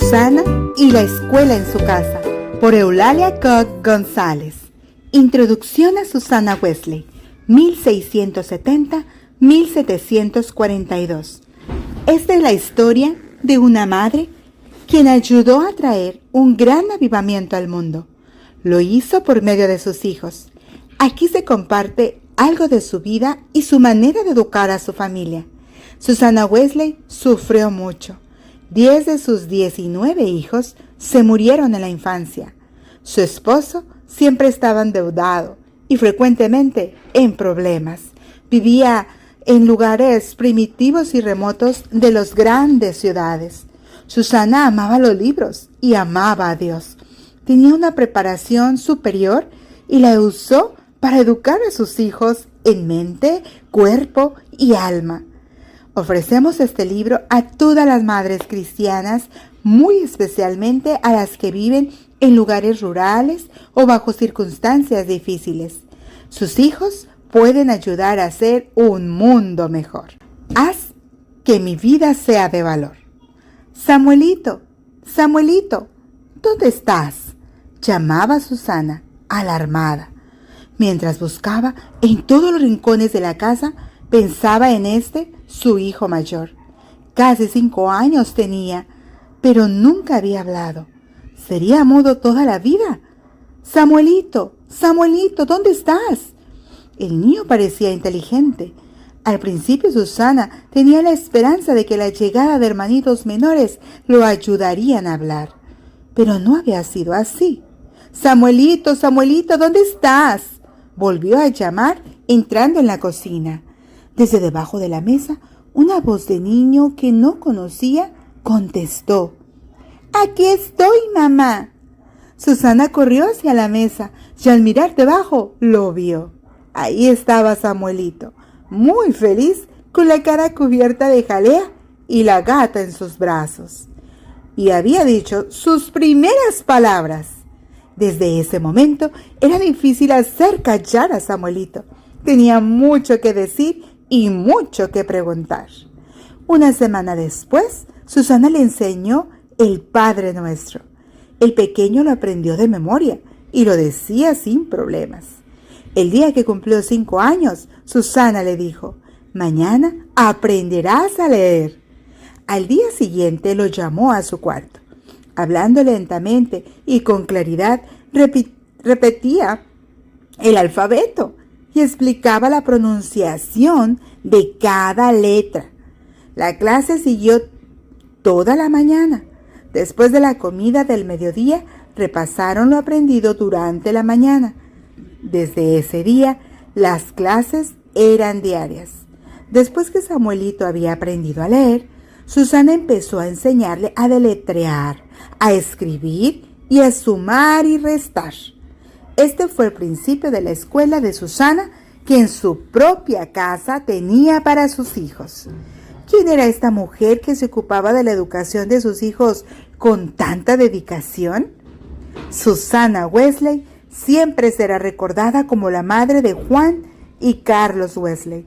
Susana y la escuela en su casa, por Eulalia Koch González. Introducción a Susana Wesley, 1670-1742. Esta es la historia de una madre quien ayudó a traer un gran avivamiento al mundo. Lo hizo por medio de sus hijos. Aquí se comparte algo de su vida y su manera de educar a su familia. Susana Wesley sufrió mucho. 10 de sus 19 hijos se murieron en la infancia. Su esposo siempre estaba endeudado y frecuentemente en problemas. Vivía en lugares primitivos y remotos de las grandes ciudades. Susana amaba los libros y amaba a Dios. Tenía una preparación superior y la usó para educar a sus hijos en mente, cuerpo y alma. Ofrecemos este libro a todas las madres cristianas, muy especialmente a las que viven en lugares rurales o bajo circunstancias difíciles. Sus hijos pueden ayudar a hacer un mundo mejor. Haz que mi vida sea de valor. Samuelito, Samuelito, ¿dónde estás?, llamaba Susana, alarmada. Mientras buscaba en todos los rincones de la casa, pensaba en su hijo mayor. Casi 5 años tenía, pero nunca había hablado. ¿Sería mudo toda la vida? Samuelito, Samuelito, ¿dónde estás? El niño parecía inteligente. Al principio Susana tenía la esperanza de que la llegada de hermanitos menores lo ayudarían a hablar. Pero no había sido así. Samuelito, Samuelito, ¿dónde estás?, volvió a llamar entrando en la cocina. Desde debajo de la mesa, una voz de niño que no conocía contestó: «Aquí estoy, mamá». Susana corrió hacia la mesa y al mirar debajo lo vio. Ahí estaba Samuelito, muy feliz, con la cara cubierta de jalea y la gata en sus brazos. Y había dicho sus primeras palabras. Desde ese momento era difícil hacer callar a Samuelito. Tenía mucho que decir y mucho que preguntar. Una semana después, Susana le enseñó el Padre Nuestro. El pequeño lo aprendió de memoria y lo decía sin problemas. El día que cumplió 5 años, Susana le dijo: «Mañana aprenderás a leer». Al día siguiente lo llamó a su cuarto. Hablando lentamente y con claridad, repetía el alfabeto y explicaba la pronunciación de cada letra. La clase siguió toda la mañana. Después de la comida del mediodía, repasaron lo aprendido durante la mañana. Desde ese día, las clases eran diarias. Después que Samuelito había aprendido a leer, Susana empezó a enseñarle a deletrear, a escribir y a sumar y restar. Este fue el principio de la escuela de Susana, que en su propia casa tenía para sus hijos. ¿Quién era esta mujer que se ocupaba de la educación de sus hijos con tanta dedicación? Susana Wesley siempre será recordada como la madre de Juan y Carlos Wesley.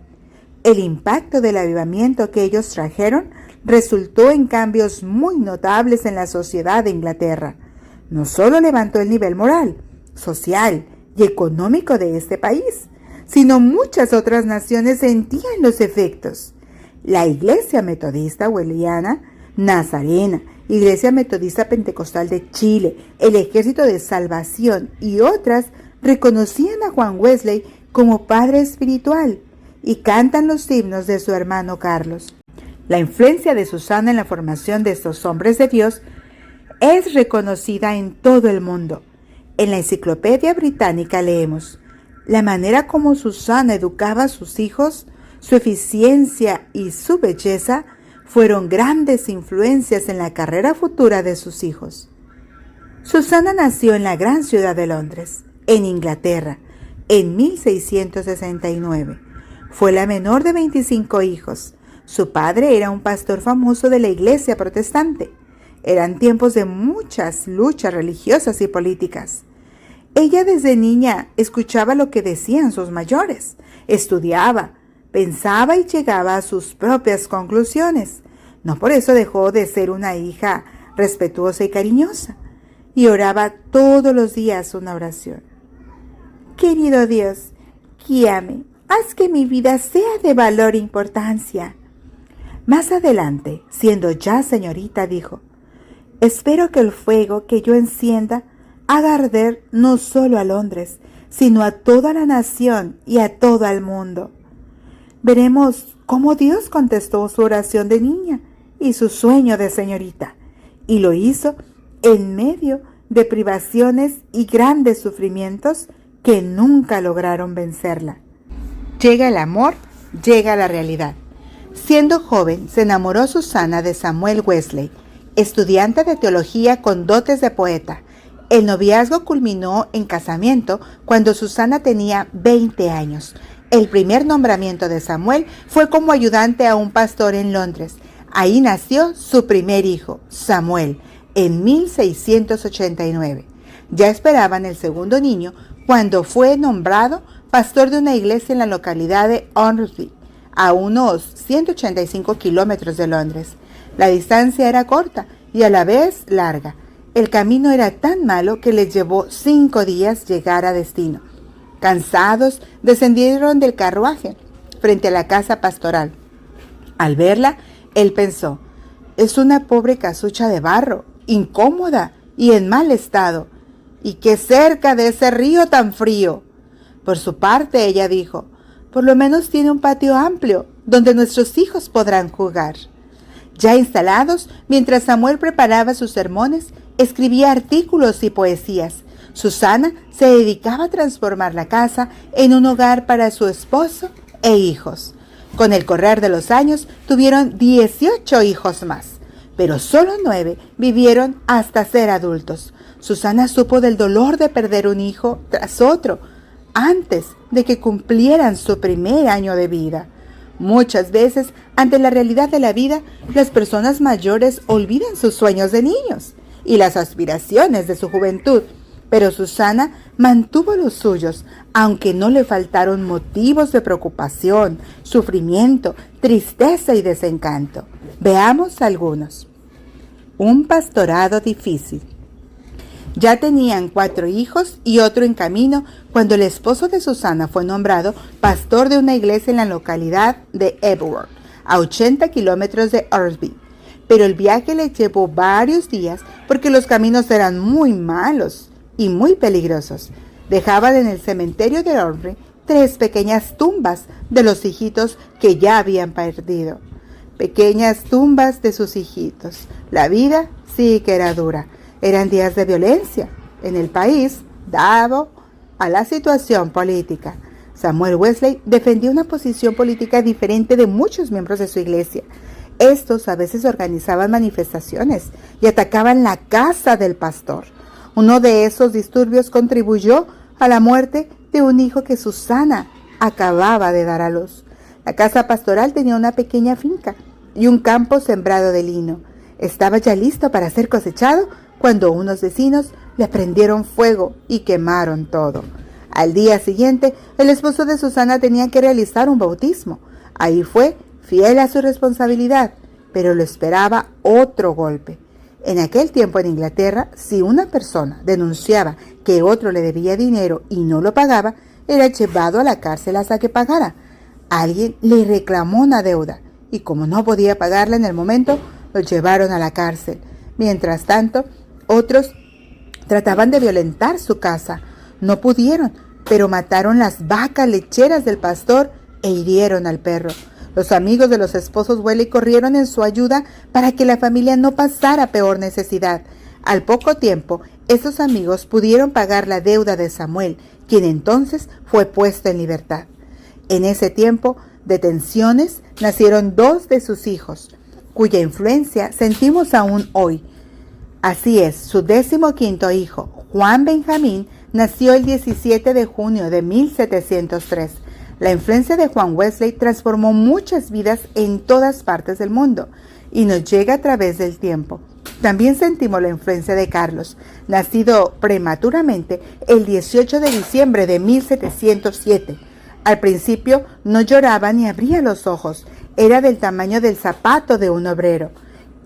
El impacto del avivamiento que ellos trajeron resultó en cambios muy notables en la sociedad de Inglaterra. No solo levantó el nivel moral, social y económico de este país, sino muchas otras naciones sentían los efectos. La Iglesia Metodista Wesleyana, Nazarena, Iglesia Metodista Pentecostal de Chile, el Ejército de Salvación y otras reconocían a Juan Wesley como padre espiritual y cantan los himnos de su hermano Carlos. La influencia de Susana en la formación de estos hombres de Dios es reconocida en todo el mundo. En la Enciclopedia Británica leemos: la manera como Susana educaba a sus hijos, su eficiencia y su belleza fueron grandes influencias en la carrera futura de sus hijos. Susana nació en la gran ciudad de Londres, en Inglaterra, en 1669. Fue la menor de 25 hijos. Su padre era un pastor famoso de la iglesia protestante. Eran tiempos de muchas luchas religiosas y políticas. Ella desde niña escuchaba lo que decían sus mayores, estudiaba, pensaba y llegaba a sus propias conclusiones. No por eso dejó de ser una hija respetuosa y cariñosa, y oraba todos los días una oración. Querido Dios, guíame, haz que mi vida sea de valor e importancia. Más adelante, siendo ya señorita, dijo: espero que el fuego que yo encienda haga arder no solo a Londres, sino a toda la nación y a todo el mundo. Veremos cómo Dios contestó su oración de niña y su sueño de señorita, y lo hizo en medio de privaciones y grandes sufrimientos que nunca lograron vencerla. Llega el amor, llega la realidad. Siendo joven, se enamoró Susana de Samuel Wesley, estudiante de teología con dotes de poeta. El noviazgo culminó en casamiento cuando Susana tenía 20 años. El primer nombramiento de Samuel fue como ayudante a un pastor en Londres. Ahí nació su primer hijo, Samuel, en 1689. Ya esperaban el segundo niño cuando fue nombrado pastor de una iglesia en la localidad de Hornsey, a unos 185 kilómetros de Londres. La distancia era corta y a la vez larga. El camino era tan malo que les llevó 5 días llegar a destino. Cansados, descendieron del carruaje frente a la casa pastoral. Al verla, él pensó: es una pobre casucha de barro, incómoda y en mal estado, y que cerca de ese río tan frío. Por su parte, ella dijo: por lo menos tiene un patio amplio donde nuestros hijos podrán jugar. Ya instalados, mientras Samuel preparaba sus sermones, escribía artículos y poesías. Susana se dedicaba a transformar la casa en un hogar para su esposo e hijos. Con el correr de los años, tuvieron 18 hijos más, pero solo 9 vivieron hasta ser adultos. Susana supo del dolor de perder un hijo tras otro antes de que cumplieran su primer año de vida. Muchas veces, ante la realidad de la vida, las personas mayores olvidan sus sueños de niños y las aspiraciones de su juventud, pero Susana mantuvo los suyos, aunque no le faltaron motivos de preocupación, sufrimiento, tristeza y desencanto. Veamos algunos. Un pastorado difícil. Ya tenían 4 hijos y otro en camino cuando el esposo de Susana fue nombrado pastor de una iglesia en la localidad de Ebworth, a 80 kilómetros de Hornsey. Pero el viaje le llevó varios días porque los caminos eran muy malos y muy peligrosos. Dejaban en el cementerio de Hornsey 3 pequeñas tumbas de los hijitos que ya habían perdido. Pequeñas tumbas de sus hijitos. La vida sí que era dura. Eran días de violencia en el país, dado a la situación política. Samuel Wesley defendía una posición política diferente de muchos miembros de su iglesia. Estos a veces organizaban manifestaciones y atacaban la casa del pastor. Uno de esos disturbios contribuyó a la muerte de un hijo que Susana acababa de dar a luz. La casa pastoral tenía una pequeña finca y un campo sembrado de lino. Estaba ya listo para ser cosechado cuando unos vecinos le prendieron fuego y quemaron todo. Al día siguiente, el esposo de Susana tenía que realizar un bautismo. Ahí fue fiel a su responsabilidad, pero lo esperaba otro golpe. En aquel tiempo en Inglaterra, si una persona denunciaba que otro le debía dinero y no lo pagaba, era llevado a la cárcel hasta que pagara. Alguien le reclamó una deuda y como no podía pagarla en el momento, lo llevaron a la cárcel. Mientras tanto, otros trataban de violentar su casa. No pudieron, pero mataron las vacas lecheras del pastor e hirieron al perro. Los amigos de los esposos Wesley corrieron en su ayuda para que la familia no pasara peor necesidad. Al poco tiempo, esos amigos pudieron pagar la deuda de Samuel, quien entonces fue puesto en libertad. En ese tiempo de tensiones nacieron 2 de sus hijos, cuya influencia sentimos aún hoy. Así es, su 15º hijo, Juan Benjamín, nació el 17 de junio de 1703. La influencia de Juan Wesley transformó muchas vidas en todas partes del mundo y nos llega a través del tiempo. También sentimos la influencia de Carlos, nacido prematuramente el 18 de diciembre de 1707. Al principio no lloraba ni abría los ojos, era del tamaño del zapato de un obrero.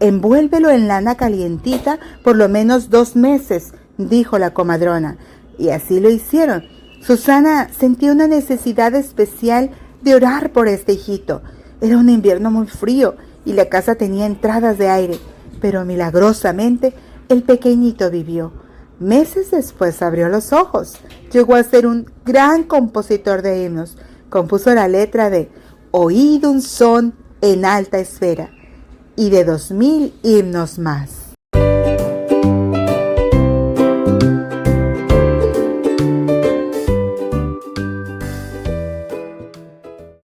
Envuélvelo en lana calientita por lo menos 2 meses, dijo la comadrona. Y así lo hicieron. Susana sentía una necesidad especial de orar por este hijito. Era un invierno muy frío y la casa tenía entradas de aire, pero milagrosamente el pequeñito vivió. Meses después abrió los ojos. Llegó a ser un gran compositor de himnos. Compuso la letra de Oíd un son en alta esfera y de 2000 himnos más.